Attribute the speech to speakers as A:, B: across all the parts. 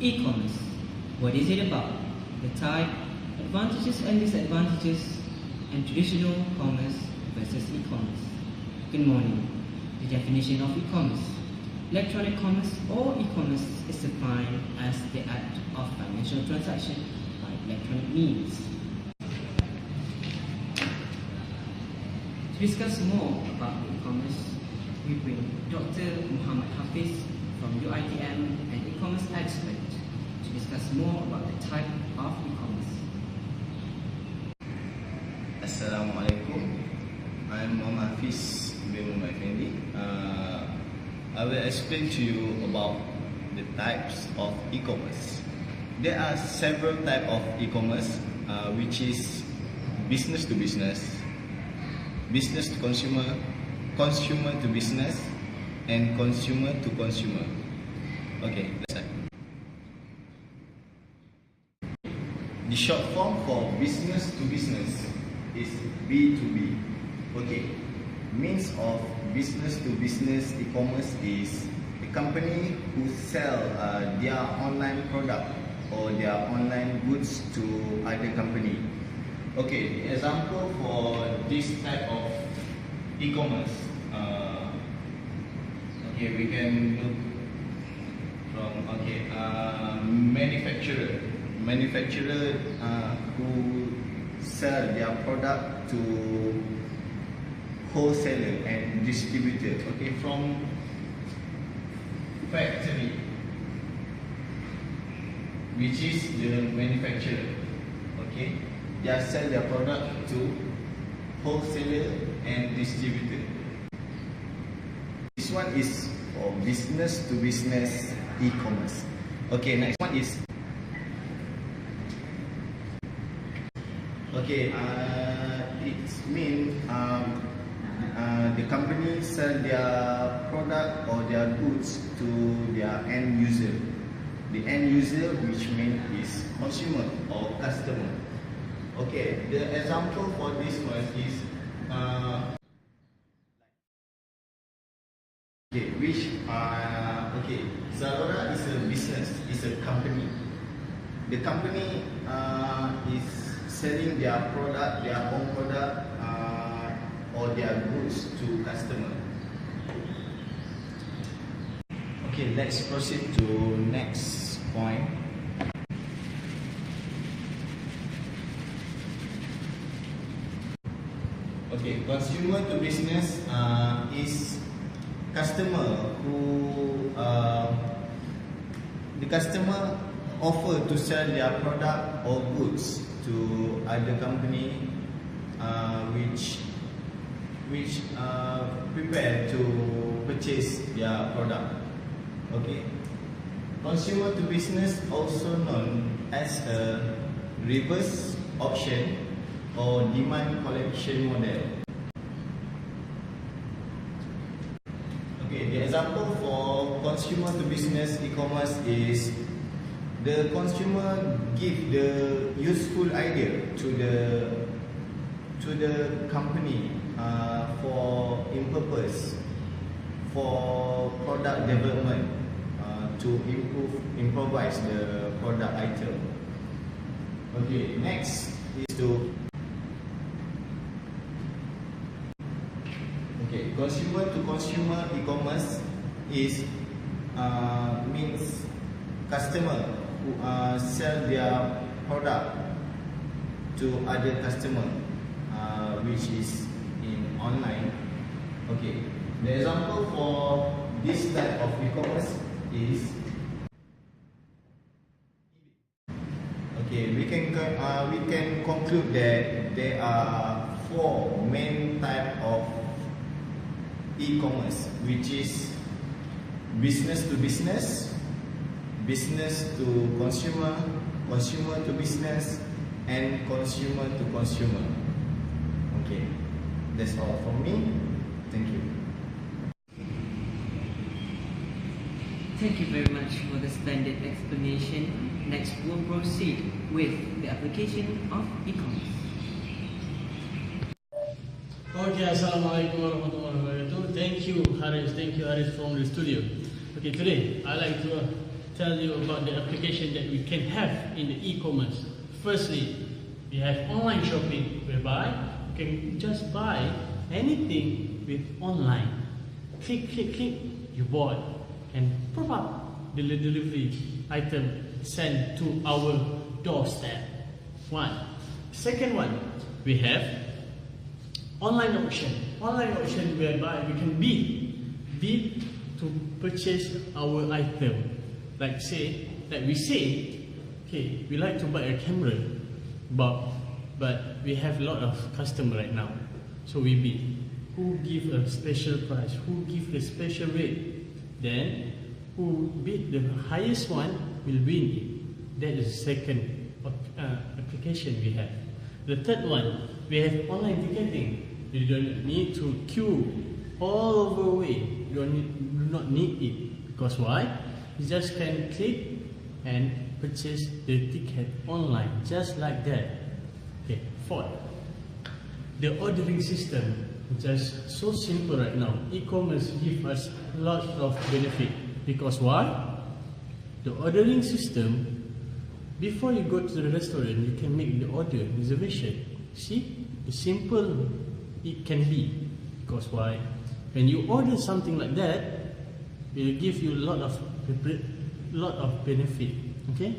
A: E-commerce. What is it about? The type, advantages and disadvantages, and traditional commerce versus e-commerce. Good morning. The definition of e-commerce. Electronic commerce or e-commerce is defined as the act of financial transaction by electronic means. To discuss more about e-commerce, we bring Dr. Muhammad Hafidz from UiTM, an e-commerce expert, to discuss more about the type of e-commerce.
B: Assalamualaikum. I'm Muhammad Hafidz bin Effendi. I will explain to you about the types of e-commerce. There are several types of e-commerce, which is business to business, business to consumer, consumer to business, and consumer to consumer. Okay, let's start. The short form for business to business is B2B. Okay, means of business to business e-commerce is a company who sell their online product or their online goods to other company. Okay, the example for this type of e-commerce, okay, we can look from manufacturer who sell their product to wholesaler and distributor. Okay, from factory, which is the manufacturer. Okay, they sell their product to wholesaler and distributor. This one is for business to business e-commerce. Okay, next one is it means the company sell their product or their goods to their end user. The end user, which means is consumer or customer. Okay, the example for this one is Zharif is a business, is a company. The company is selling their product, their own product, or their goods to customer. Okay, let's proceed to next point. Okay, consumer to business is customer who the customer offer to sell their product or goods to other company which prepare to purchase their product. Okay, consumer to business, also known as a reverse auction or demand collection model. Okay, the example for consumer to business e-commerce is the consumer give the useful idea to the company for purpose for product development to improvise the product item. Okay, next is consumer to consumer e-commerce is means customer who sell their product to other customer, which is in online. Okay, the example for this type of e-commerce is we can conclude that there are four main type of e-commerce, which is business to business, business to consumer, consumer to business, and consumer to consumer. Okay, that's all from me. Thank you.
A: Thank you very much for the splendid explanation. Next, we'll proceed with the application of e-commerce.
C: Okay, Assalamualaikum warahmatullahi wabarakatuh. Thank you, Harith. Thank you, Harith, from the studio. Okay, today I'd like to tell you about the application that we can have in the e-commerce. Firstly, we have online shopping, whereby you can just buy anything with online. Click, click, click, you bought, and pop up the delivery item sent to our doorstep. One. Second one, we have online auction. Online auction whereby we can bid to purchase our item. Like we say, okay, we like to buy a camera, but we have a lot of customer right now, so we bid. Who give a special price? Who give the special rate? Then who bid the highest one will win it. That is the second application we have. The third one, we have online ticketing. You don't need to queue all over the way. You do not need it. Because why? You just can click and purchase the ticket online, just like that. Okay. Fourth, the ordering system. Just so simple right now. E-commerce give us lots of benefit. Because why? The ordering system, before you go to the restaurant, you can make the order, reservation. See? The simple it can be. Because why? When you order something like that, it will give you a lot of benefit. Okay?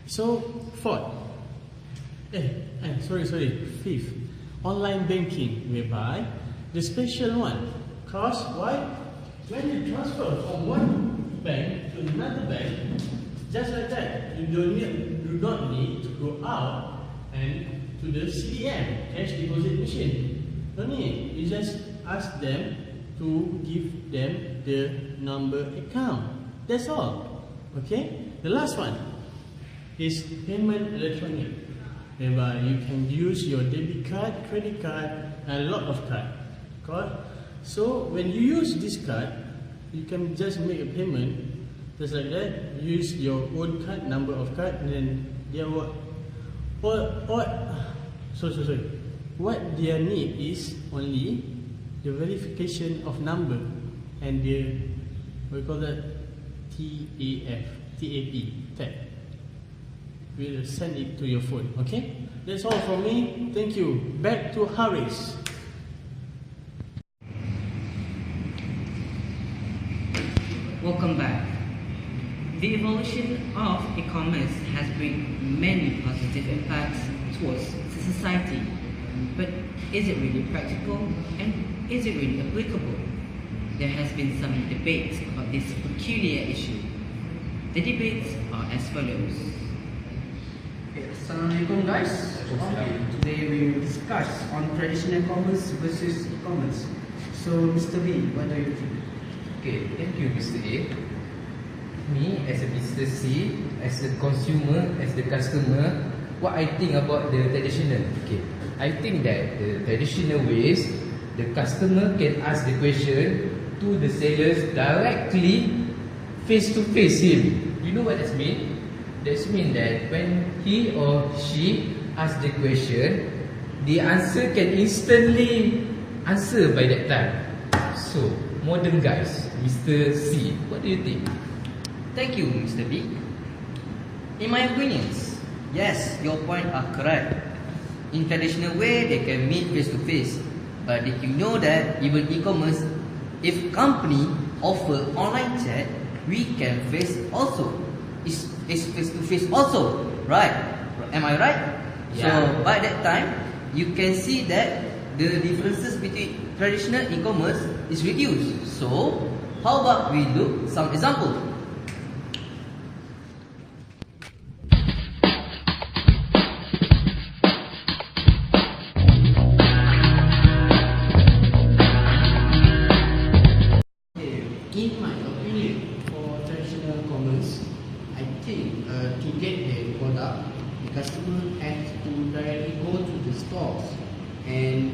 C: So, fourth. Fifth. Online banking, whereby the special one. Cause why? When you transfer from one bank to another bank, just like that, you do not need to go out and to the CDM, cash deposit machine. No need. You just ask them to give them the number account. That's all. Okay? The last one is payment electronic, whereby you can use your debit card, credit card, and a lot of cards. So when you use this card, you can just make a payment just like that. Use your own card, number of card, and then what they need is only the verification of number and the we call that TAP. We'll send it to your phone. Okay, that's all from me. Thank you. Back to Harith.
A: Welcome back. The evolution of e-commerce has brought many positive impacts towards society. But is it really practical, and is it really applicable? There has been some debates about this peculiar issue. The debates are as follows.
D: Assalamualaikum guys. Today we will discuss on traditional commerce versus e-commerce. So Mr. B, what do you think?
E: Okay, thank you Mr. A. Me as a Mr. C, as a consumer, as the customer, what I think about the traditional. Okay, I think that the traditional ways, the customer can ask the question to the sellers directly, face to face him. You know what that means? That means that when he or she asks the question, the answer can instantly answer by that time. So, modern guys, Mr. C, what do you think?
F: Thank you, Mr. B. In my opinions, yes, your points are correct. In traditional way, they can meet face to face. But did you know that even e-commerce, if company offer online chat, we can face also. It's face to face also, right? Am I right?
E: Yeah.
F: So by that time, you can see that the differences between traditional e-commerce is reduced. So how about we look some example?
D: In my opinion, for traditional commerce, I think to get the product, the customer has to directly go to the stores and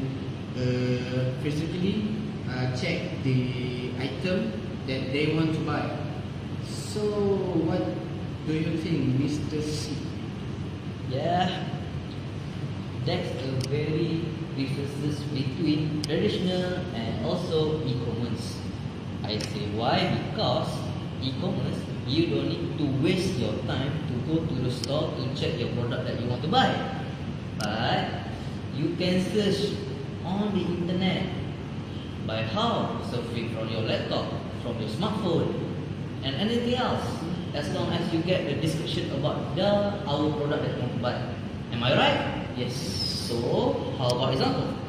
D: physically check the item that they want to buy. So, what do you think, Mr. C?
F: Yeah, that's a very differences between traditional and also e-commerce. I say why? Because e-commerce you don't need to waste your time to go to the store to check your product that you want to buy. But you can search on the internet by how surfing from your laptop, from your smartphone, and anything else, as long as you get the description about our product that you want to buy. Am I right? Yes. So how about example?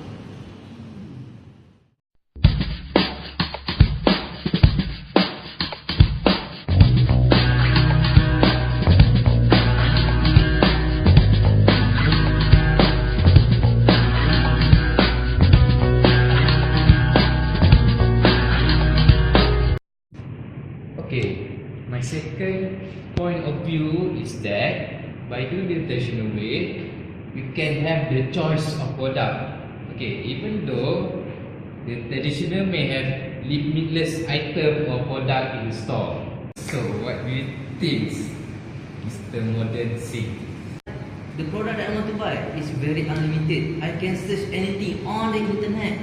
E: Okay, my second point of view is that by doing the traditional way, we can have the choice of product. Okay, even though the traditional may have limitless item or product in the store. So what do you think is the modern thing?
F: The product that I want to buy is very unlimited. I can search anything on the internet.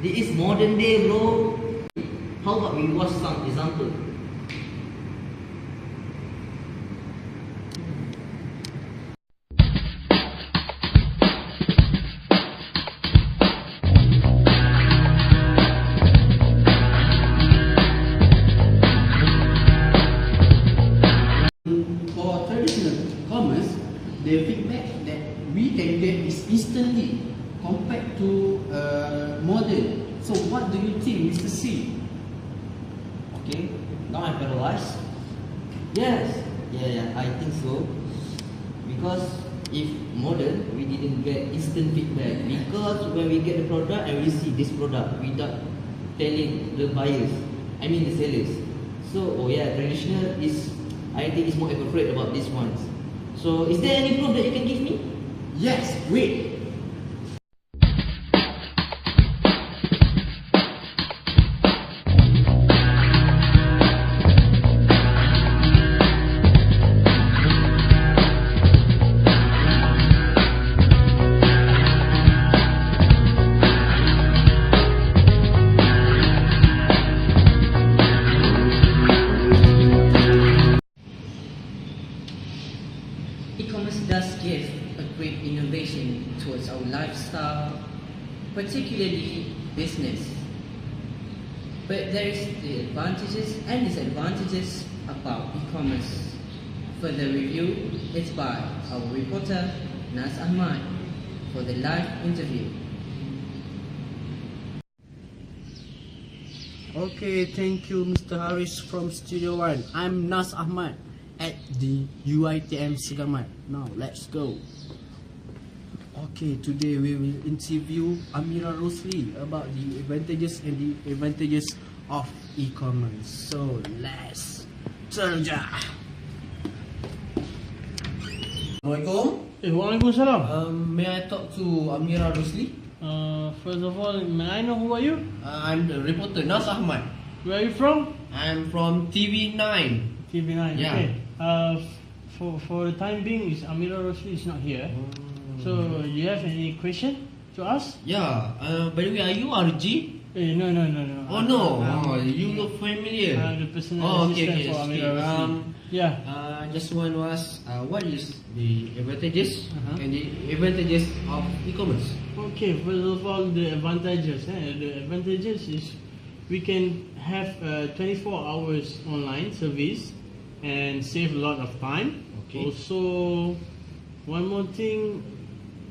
F: This is modern day, bro. How about we watch some example?
D: For traditional commerce, the feedback that we can get is instantly compared to modern. So what do you think, Mr. C?
F: Okay, now I'm paralyzed. Yes, yeah, I think so. Because if modern, we didn't get instant feedback. Because when we get the product and we see this product without telling the buyers, I mean the sellers. So, oh yeah, traditional is, I think is more appropriate about this one. So, is there any proof that you can give me?
D: Yes, wait.
A: E-commerce does give a great innovation towards our lifestyle, particularly business. But there is the advantages and disadvantages about e-commerce. Further review is by our reporter Nas Ahmad for the live interview.
D: Okay, thank you, Mr. Harith from Studio One. I'm Nas Ahmad at the UiTM Segamat. Now, let's go. Okay, today we will interview Amira Rosli about the advantages and the advantages of e-commerce. So, let's terja. Assalamualaikum.
C: Waalaikumsalam.
D: May I talk to Amira Rosli?
C: First of all, may I know who are you?
D: I'm the reporter Nas Ahmad.
C: Where are you from?
D: I'm from TV9.
C: TV9.
D: Yeah.
C: Okay. For the time being, is Amira Rosli is not here. So, do you have any question to ask?
D: Yeah. By the way, are you RG?
C: No.
D: Oh no. You look familiar.
C: I'm the personal assistant for Amira Rosli. Yeah.
D: Just want to ask, what is the advantages
C: Uh-huh.
D: and the advantages of e-commerce?
C: Okay, first of all, the advantages. The advantages is we can have 24 hours online service and save a lot of time.
D: Okay.
C: Also, one more thing,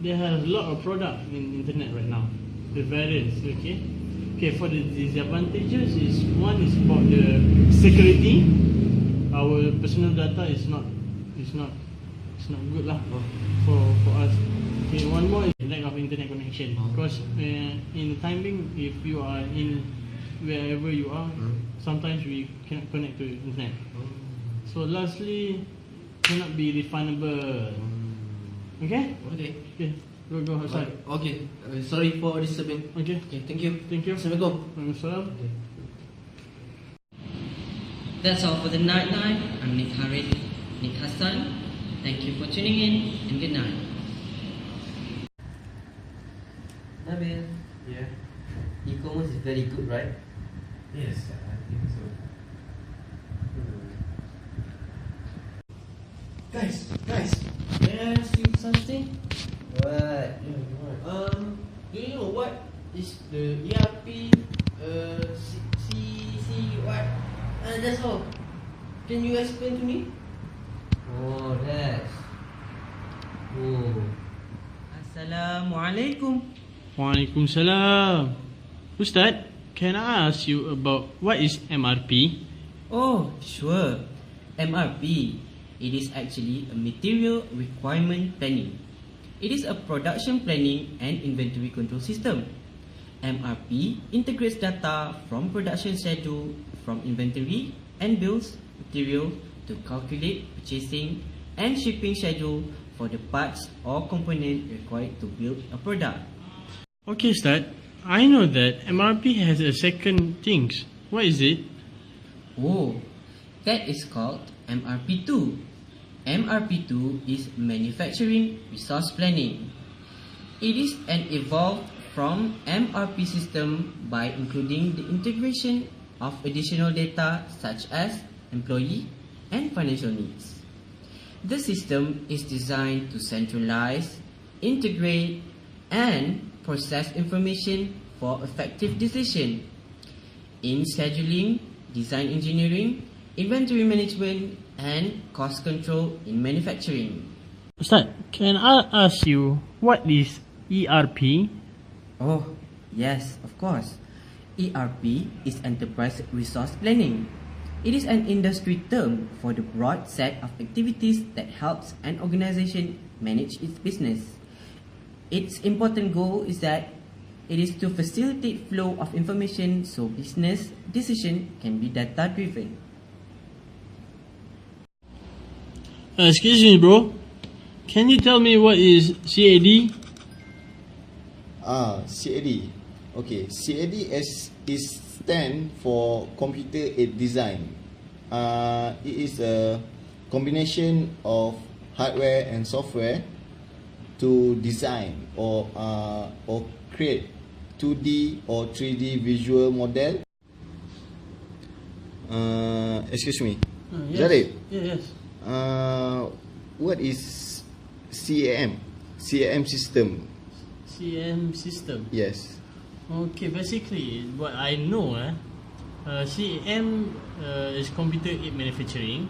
C: they have a lot of product in internet right now. The variants, okay. Okay, for the disadvantages is one is about the security. Our personal data is not good lah for us. Okay, one more is lack of internet connection. Because in the time being, if you are in wherever you are, sometimes we cannot connect to internet. So lastly, cannot be refundable. Okay?
D: Okay.
C: Okay, go outside.
D: Okay. Sorry for disturbing.
C: Okay.
D: Okay, thank you.
C: Thank you.
D: Assalamualaikum.
C: Waalaikumsalam.
A: That's all for the Night Night. I'm Nick Harith, Nick Hassan. Thank you for tuning in and good night.
F: Nabil,
E: Yeah.
F: e-commerce is very good, right?
E: Yes, I think so.
D: Guys, can I ask you something?
F: What?
D: Do you know what is the ERP? What? That's all. Can you explain to me?
F: Oh, that's. Oh.
A: Assalamualaikum.
C: Waalaikumsalam. Ustaz, can I ask you about what is MRP?
A: Oh, sure. MRP. It is actually a material requirement planning. It is a production planning and inventory control system. MRP integrates data from production schedule from inventory and bills material to calculate purchasing and shipping schedule for the parts or component required to build a product.
C: Okay, Ustaz. I know that MRP has a second things. What is it?
A: Oh, that is called MRP2. MRP2 is Manufacturing Resource Planning. It is an evolved from MRP system by including the integration of additional data such as employee and financial needs. The system is designed to centralize, integrate, and process information for effective decision in scheduling, design engineering, inventory management, and cost control in manufacturing.
C: Ustaz, can I ask you what is ERP?
A: Oh, yes, of course. ERP is Enterprise Resource Planning. It is an industry term for the broad set of activities that helps an organization manage its business. Its important goal is that it is to facilitate flow of information so business decision can be data driven.
C: Excuse me, bro. Can you tell me what is CAD?
B: CAD. Okay, CAD is stand for Computer Aided Design. It is a combination of hardware and software to design or create 2D or 3D visual model. Excuse me.
C: Yes.
B: Zharif.
C: Yes.
B: What is CAM? CAM system.
C: CM system.
B: Yes.
C: Okay, basically what I know, CM is computer aided manufacturing.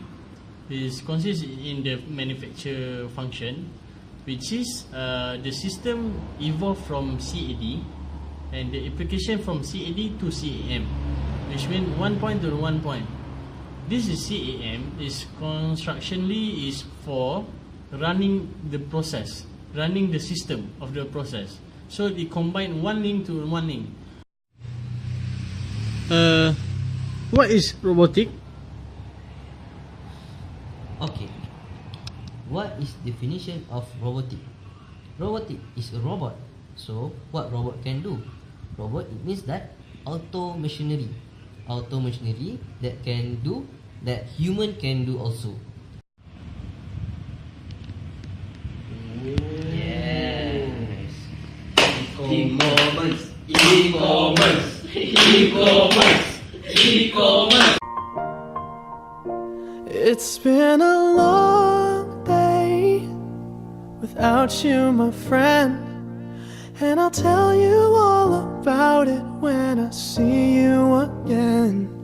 C: It consists in the manufacture function, which is the system evolved from CAD and the application from CAD to CAM, which means one point to one point. This is CAM is constructionally is for running the process, running the system of the process. So they combine one link to one link. What is robotic?
F: Okay. What is definition of robotic? Robotic is a robot. So what robot can do? Robot, it means that auto machinery. Auto machinery that can do that human can do also.
A: Yes.
F: E-commerce.
G: It's been a long day without you, my friend, and I'll tell you all about it when I see you again.